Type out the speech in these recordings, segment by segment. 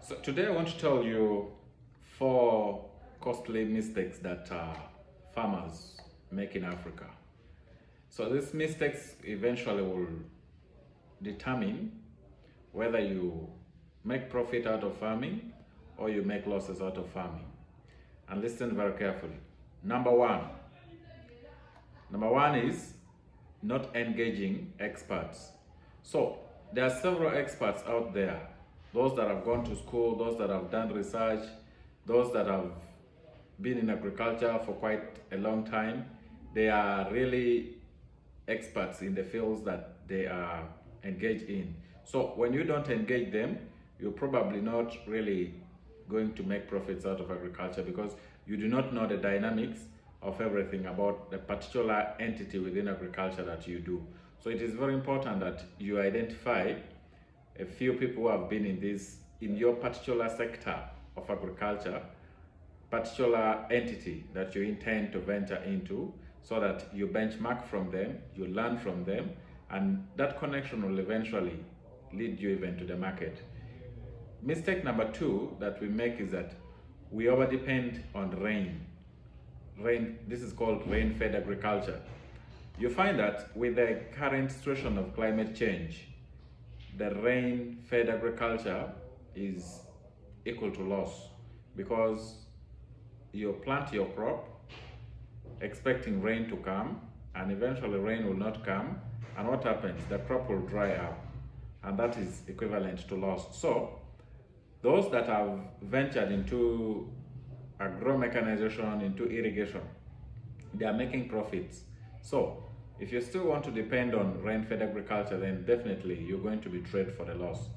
So today I want to tell you 4 costly mistakes that farmers make in Africa. So these mistakes eventually will determine whether you make profit out of farming or you make losses out of farming. And listen very carefully. Number one is not engaging experts. So there are several experts out there, those that have gone to school, those that have done research, those that have been in agriculture for quite a long time. They are really experts in the fields that they are engaged in. So when you don't engage them, you're probably not really going to make profits out of agriculture because you do not know the dynamics of everything about the particular entity within agriculture that you do. So it is very important that you identify a few people who have been in your particular sector of agriculture, particular entity that you intend to venture into, so that you benchmark from them, you learn from them, and that connection will eventually lead you even to the market. Mistake number 2 that we make is that we overdepend on rain. This is called rain-fed agriculture. You find that with the current situation of climate change, the rain-fed agriculture is equal to loss because you plant your crop expecting rain to come, and eventually rain will not come, and what happens? The crop will dry up, and that is equivalent to loss. So those that have ventured into agro-mechanization, into irrigation, they are making profits. So if you still want to depend on rain-fed agriculture, then definitely you're going to be traded for the loss.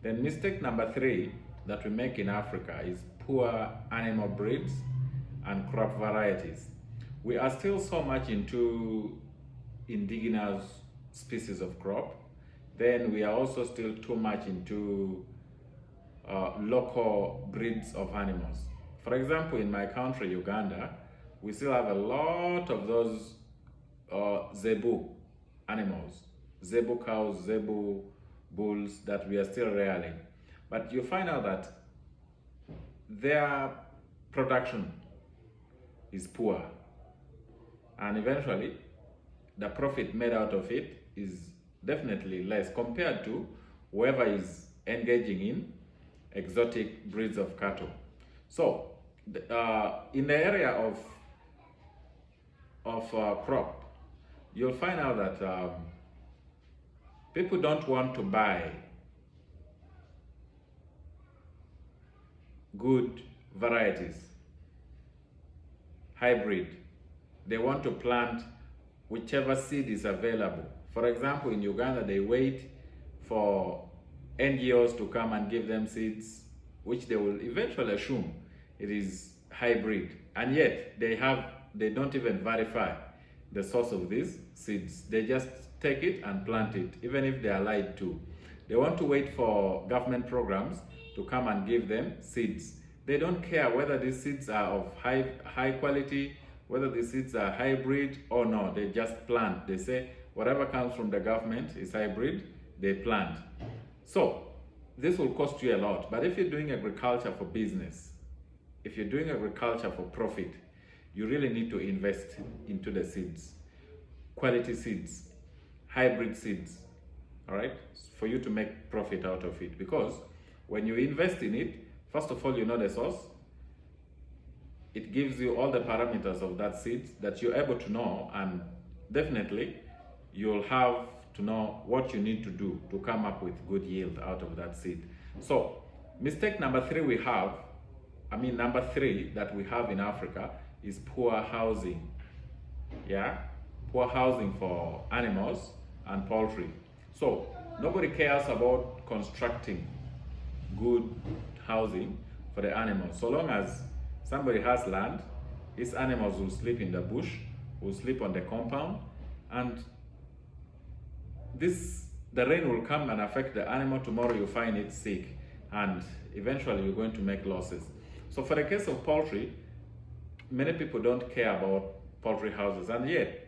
Then mistake number 3 that we make in Africa is poor animal breeds and crop varieties. We are still so much into indigenous species of crop. Then we are also still too much into local breeds of animals. For example, in my country, Uganda, we still have a lot of those zebu animals, zebu cows, zebu bulls that we are still rearing. But you find out that their production is poor, and eventually the profit made out of it is definitely less compared to whoever is engaging in exotic breeds of cattle. So in the area of crop, you'll find out that people don't want to buy good varieties, hybrid. They want to plant whichever seed is available. For example, in Uganda, they wait for NGOs to come and give them seeds, which they will eventually assume it is hybrid, and yet they don't even verify the source of these seeds. They just take it and plant it, even if they are lied to. They want to wait for government programs to come and give them seeds. They don't care whether these seeds are of high quality, whether the seeds are hybrid or no. They just plant. They say whatever comes from the government is hybrid, they plant. So this will cost you a lot. But if you're doing agriculture for business, if you're doing agriculture for profit, you really need to invest into the seeds, quality seeds, hybrid seeds, all right, for you to make profit out of it. Because when you invest in it, first of all, you know the source. It gives you all the parameters of that seed that you're able to know, and definitely you'll have to know what you need to do to come up with good yield out of that seed. So mistake number 3 number 3 that we have in Africa is poor housing. Yeah, poor housing for animals and poultry. So nobody cares about constructing good housing for the animals. So long as somebody has land, his animals will sleep in the bush, will sleep on the compound, and the rain will come and affect the animal. Tomorrow you find it sick, and eventually you're going to make losses. So for the case of poultry, many people don't care about poultry houses, and yet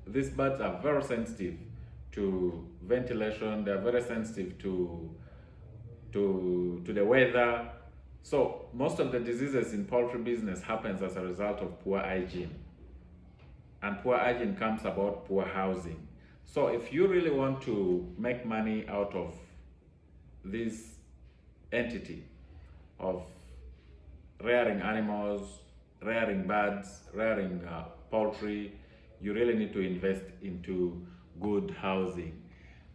these birds are very sensitive to ventilation. They are very sensitive to to the weather. So most of the diseases in poultry business happens as a result of poor hygiene. And poor hygiene comes about poor housing. So if you really want to make money out of this entity of rearing animals, rearing birds, rearing poultry, you really need to invest into good housing.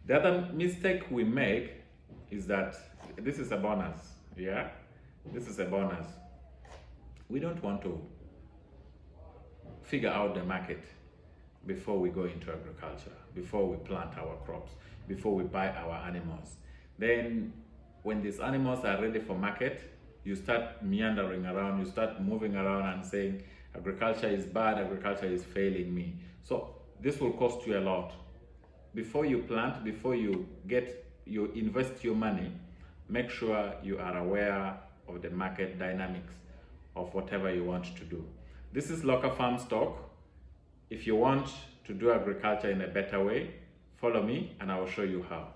The other mistake we make is that this is a bonus, yeah? This is a bonus. We don't want to figure out the market before we go into agriculture, before we plant our crops, before we buy our animals. Then when these animals are ready for market, you start meandering around, you start moving around and saying, agriculture is bad, agriculture is failing me. So this will cost you a lot. Before you plant, before you invest your money, make sure you are aware of the market dynamics of whatever you want to do. This is Local Farm Stock. If you want to do agriculture in a better way, follow me and I will show you how.